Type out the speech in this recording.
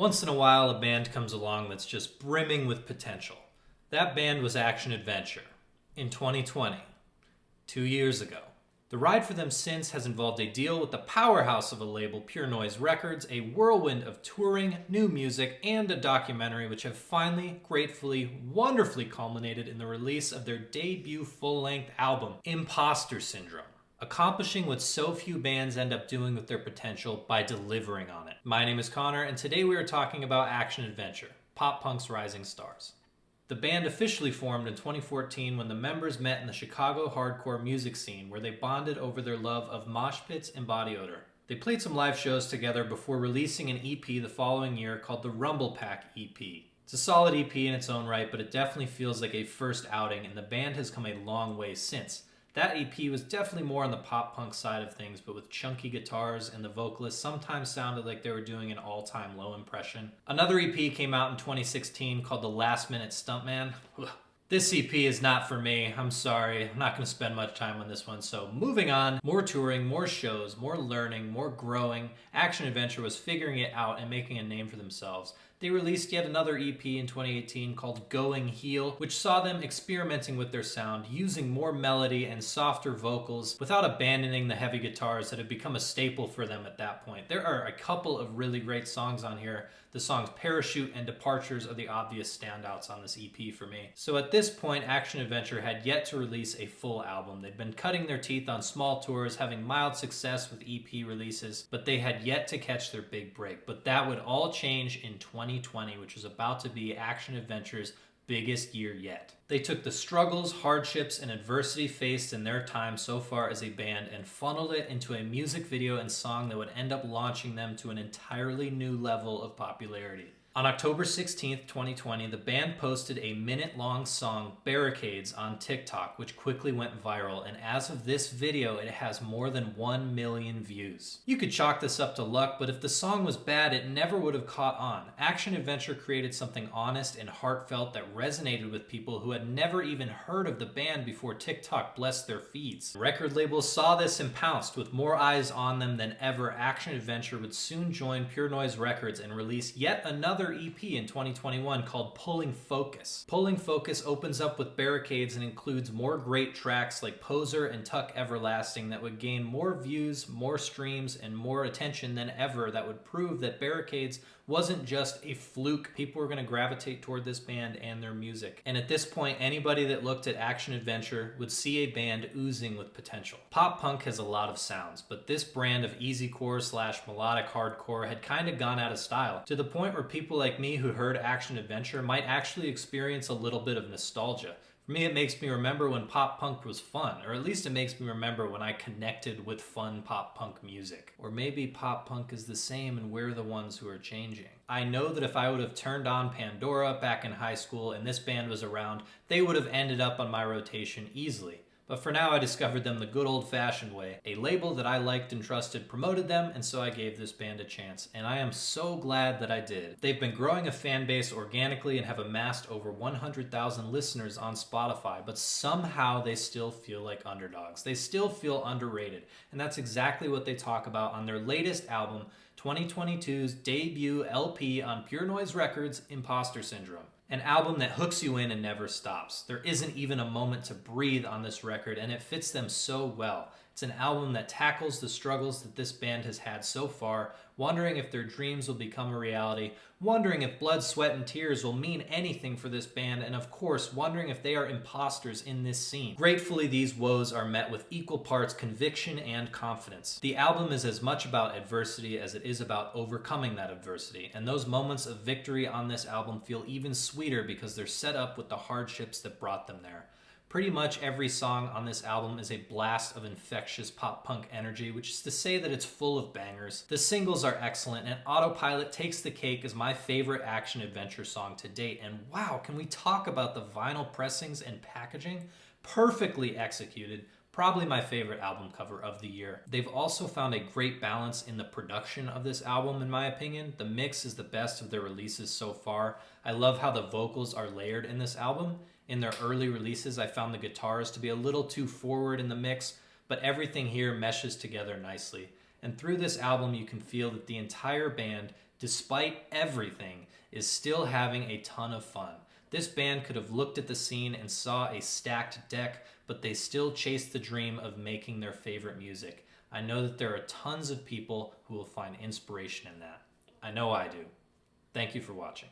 Once in a while, a band comes along that's just brimming with potential. That band was Action Adventure in 2020, 2 years ago. The ride for them since has involved a deal with the powerhouse of a label, Pure Noise Records, a whirlwind of touring, new music, and a documentary which have finally, gratefully, wonderfully culminated in the release of their debut full-length album, Imposter Syndrome, accomplishing what so few bands end up doing with their potential by delivering on it. My name is Connor, and today we are talking about Action Adventure, pop punk's rising stars. The band officially formed in 2014 when the members met in the Chicago hardcore music scene, where they bonded over their love of mosh pits and body odor. They played some live shows together before releasing an EP the following year called the Rumble Pack EP. It's a solid EP in its own right, but it definitely feels like a first outing, and the band has come a long way since. That EP was definitely more on the pop punk side of things, but with chunky guitars, and the vocalists sometimes sounded like they were doing an all-time low impression. Another EP came out in 2016 called The Last Minute Stuntman. This EP is not for me. I'm sorry. I'm not going to spend much time on this one. So moving on, more touring, more shows, more learning, more growing. Action Adventure was figuring it out and making a name for themselves. They released yet another EP in 2018 called Going Heel, which saw them experimenting with their sound, using more melody and softer vocals without abandoning the heavy guitars that had become a staple for them at that point. There are a couple of really great songs on here. The songs Parachute and Departures are the obvious standouts on this EP for me. So at this point, Action Adventure had yet to release a full album. They'd been cutting their teeth on small tours, having mild success with EP releases, but they had yet to catch their big break. But that would all change in 2020, which was about to be Action Adventure's biggest year yet. They took the struggles, hardships, and adversity faced in their time so far as a band and funneled it into a music video and song that would end up launching them to an entirely new level of popularity. On October 16th, 2020, the band posted a minute-long song, Barricades, on TikTok, which quickly went viral, and as of this video, it has more than 1 million views. You could chalk this up to luck, but if the song was bad, it never would have caught on. Action Adventure created something honest and heartfelt that resonated with people who had never even heard of the band before TikTok blessed their feeds. Record labels saw this and pounced. With more eyes on them than ever, Action Adventure would soon join Pure Noise Records and release yet another EP in 2021 called Pulling Focus. Pulling Focus opens up with Barricades and includes more great tracks like Poser and Tuck Everlasting that would gain more views, more streams, and more attention than ever, that would prove that Barricades wasn't just a fluke. People were going to gravitate toward this band and their music. And at this point, anybody that looked at Action Adventure would see a band oozing with potential. Pop punk has a lot of sounds, but this brand of easycore / melodic hardcore had kind of gone out of style, to the point where people like me who heard Action Adventure might actually experience a little bit of nostalgia. For me, it makes me remember when pop punk was fun, or at least it makes me remember when I connected with fun pop punk music. Or maybe pop punk is the same and we're the ones who are changing. I know that if I would have turned on Pandora back in high school and this band was around, they would have ended up on my rotation easily. But for now, I discovered them the good old-fashioned way. A label that I liked and trusted promoted them, and so I gave this band a chance. And I am so glad that I did. They've been growing a fan base organically and have amassed over 100,000 listeners on Spotify, but somehow they still feel like underdogs. They still feel underrated. And that's exactly what they talk about on their latest album, 2022's debut LP on Pure Noise Records, Imposter Syndrome. An album that hooks you in and never stops. There isn't even a moment to breathe on this record, and it fits them so well. It's an album that tackles the struggles that this band has had so far, wondering if their dreams will become a reality, wondering if blood, sweat, and tears will mean anything for this band, and of course, wondering if they are imposters in this scene. Gratefully, these woes are met with equal parts conviction and confidence. The album is as much about adversity as it is about overcoming that adversity, and those moments of victory on this album feel even sweeter because they're set up with the hardships that brought them there. Pretty much every song on this album is a blast of infectious pop-punk energy, which is to say that it's full of bangers. The singles are excellent, and Autopilot takes the cake as my favorite Action Adventure song to date. And wow, can we talk about the vinyl pressings and packaging? Perfectly executed. Probably my favorite album cover of the year. They've also found a great balance in the production of this album, in my opinion. The mix is the best of their releases so far. I love how the vocals are layered in this album. In their early releases, I found the guitars to be a little too forward in the mix, but everything here meshes together nicely. And through this album, you can feel that the entire band despite everything, is still having a ton of fun. This band could have looked at the scene and saw a stacked deck, but they still chased the dream of making their favorite music. I know that there are tons of people who will find inspiration in that. I know I do. Thank you for watching.